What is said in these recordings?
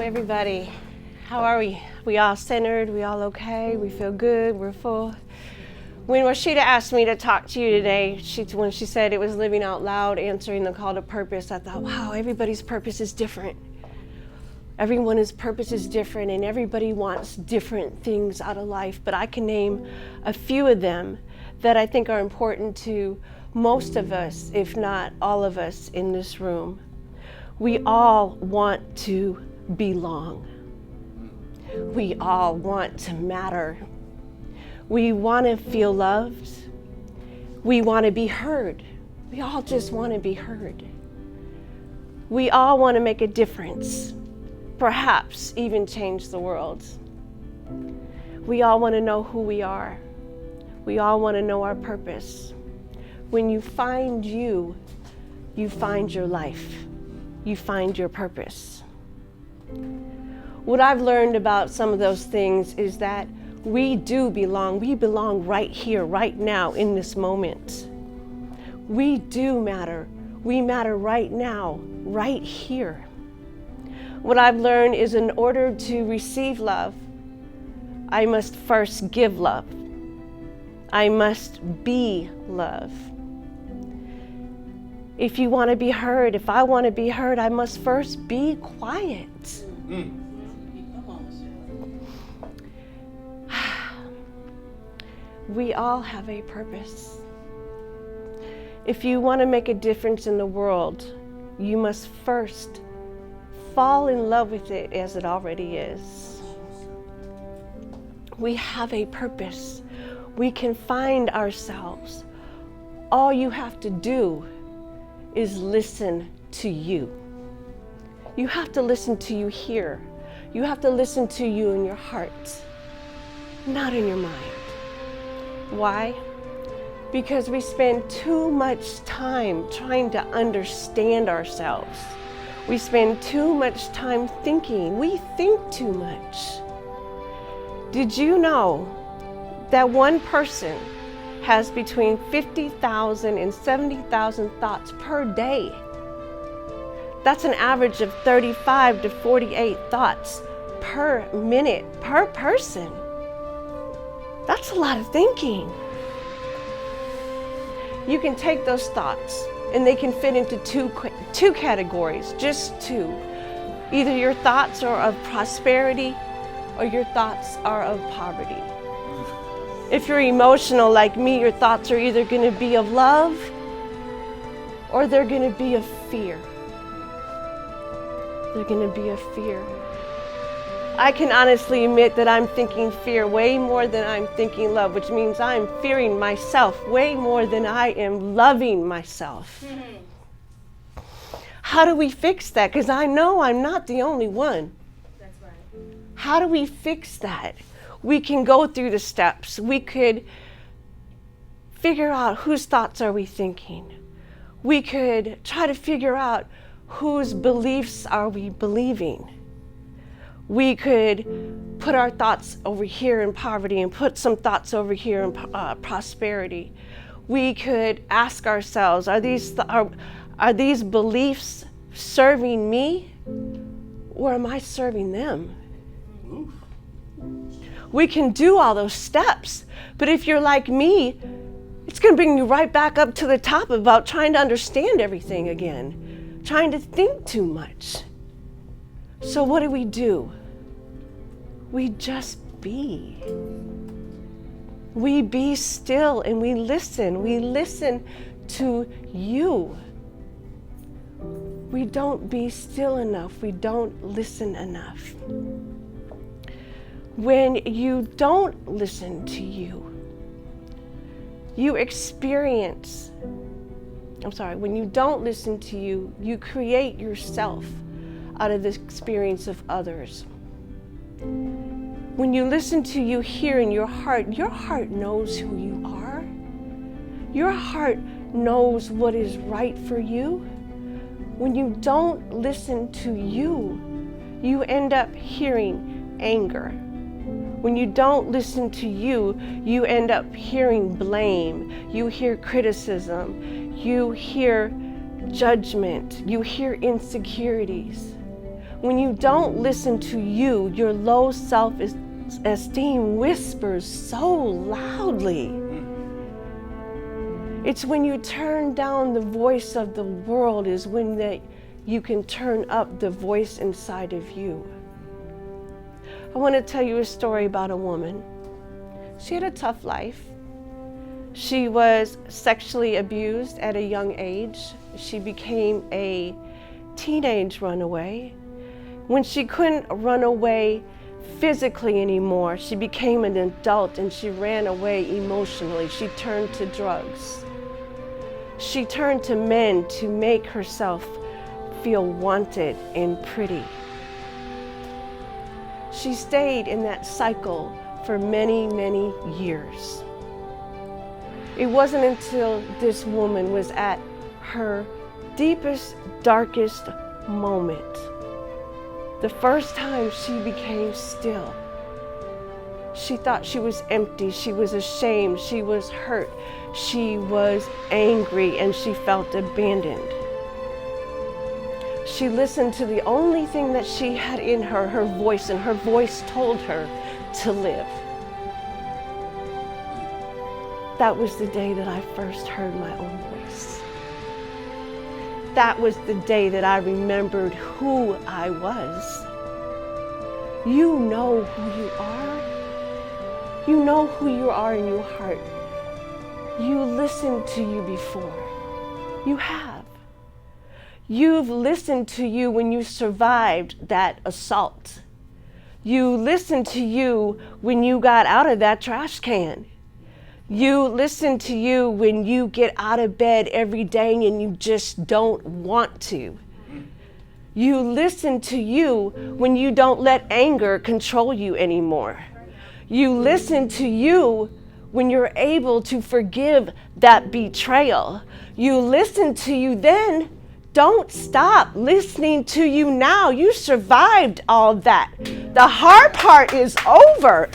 everybody. How are we? We all centered? We all okay? We feel good? We're full? When Rashida asked me to talk to you today, when she said it was living out loud, answering the call to purpose, I thought, wow, everybody's purpose is different. Everyone's purpose is different, and everybody wants different things out of life. But I can name a few of them that I think are important to most of us, if not all of us in this room. We all want to belong. We all want to matter. We want to feel loved. We want to be heard. We all just want to be heard. We all want to make a difference, perhaps even change the world. We all want to know who we are. We all want to know our purpose. When you find you, you find your life. You find your purpose. What I've learned about some of those things is that we do belong. We belong right here, right now, in this moment. We do matter. We matter right now, right here. What I've learned is in order to receive love, I must first give love. I must be love. If you want to be heard, if I want to be heard, I must first be quiet. We all have a purpose. If you want to make a difference in the world, you must first fall in love with it as it already is. We have a purpose. We can find ourselves. All you have to do is listen to you. You have to listen to you here. You have to listen to you in your heart, not in your mind. Why? Because we spend too much time trying to understand ourselves. We spend too much time thinking. We think too much. Did you know that one person has between 50,000 and 70,000 thoughts per day? That's an average of 35 to 48 thoughts per minute, per person. That's a lot of thinking. You can take those thoughts and they can fit into two categories, just two. Either your thoughts are of prosperity or your thoughts are of poverty. If you're emotional like me, your thoughts are either going to be of love or they're going to be of fear. They're going to be of fear. I can honestly admit that I'm thinking fear way more than I'm thinking love, which means I'm fearing myself way more than I am loving myself. How do we fix that? Because I know I'm not the only one. That's right. How do we fix that? We can go through the steps. We could figure out whose thoughts are we thinking. We could try to figure out whose beliefs are we believing. We could put our thoughts over here in poverty and put some thoughts over here in prosperity. We could ask ourselves, are these beliefs serving me or am I serving them? We can do all those steps, but if you're like me, it's going to bring you right back up to the top about trying to understand everything again, trying to think too much. So what do? We just be. We be still and we listen. We listen to you. We don't be still enough. We don't listen enough. When you don't listen to you, when you don't listen to you, you create yourself out of the experience of others. When you listen to you here in your heart knows who you are. Your heart knows what is right for you. When you don't listen to you, you end up hearing anger. When you don't listen to you, you end up hearing blame. You hear criticism. You hear judgment. You hear insecurities. When you don't listen to you, your low self-esteem whispers so loudly. It's when you turn down the voice of the world is when you can turn up the voice inside of you. I want to tell you a story about a woman. She had a tough life. She was sexually abused at a young age. She became a teenage runaway. When she couldn't run away physically anymore, she became an adult and she ran away emotionally. She turned to drugs. She turned to men to make herself feel wanted and pretty. She stayed in that cycle for many, many years. It wasn't until this woman was at her deepest, darkest moment, the first time she became still. She thought she was empty, she was ashamed, she was hurt, she was angry, and she felt abandoned. She listened to the only thing that she had in her, her voice, and her voice told her to live. That was the day that I first heard my own voice. That was the day that I remembered who I was. You know who you are. You know who you are in your heart. You listened to you before. You have. You've listened to you when you survived that assault. You listened to you when you got out of that trash can. You listen to you when you get out of bed every day and you just don't want to. You listen to you when you don't let anger control you anymore. You listen to you when you're able to forgive that betrayal. You listen to you then. Don't stop listening to you now. You survived all that. The hard part is over.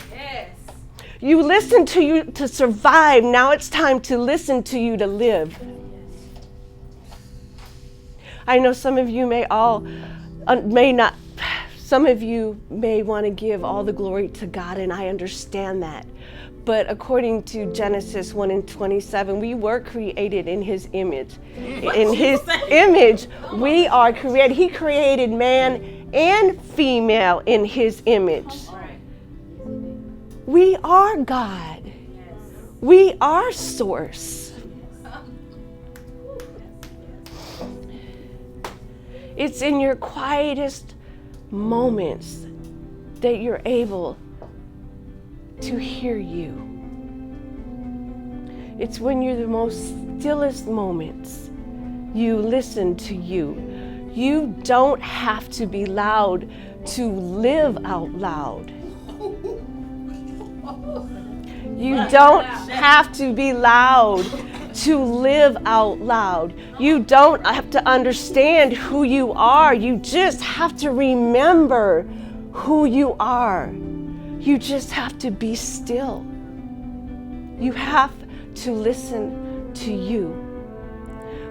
You listen to you to survive. Now it's time to listen to you to live. I know some of you some of you may want to give all the glory to God, and I understand that. But according to Genesis 1:27, we were created in His image. In His image, we are created. He created man and female in His image. We are God. We are source. It's in your quietest moments that you're able to hear you. It's when you're the most stillest moments you listen to you. You don't have to be loud to live out loud. You don't have to be loud to live out loud. You don't have to understand who you are. You just have to remember who you are. You just have to be still. You have to listen to you.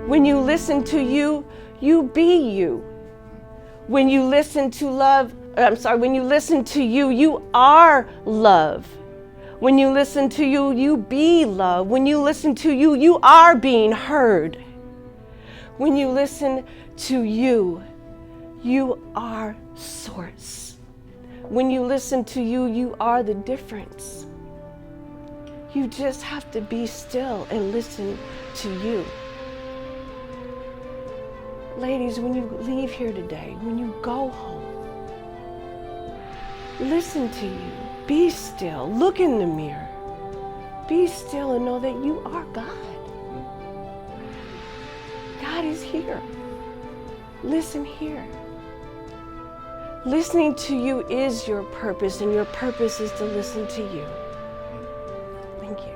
When you listen to you, you be you. When you listen to when you listen to you, you are love. When you listen to you, you be love. When you listen to you, you are being heard. When you listen to you, you are source. When you listen to you, you are the difference. You just have to be still and listen to you. Ladies, when you leave here today, when you go home, listen to you. Be still. Look in the mirror. Be still and know that you are God. God is here. Listen here. Listening to you is your purpose, and your purpose is to listen to you. Thank you.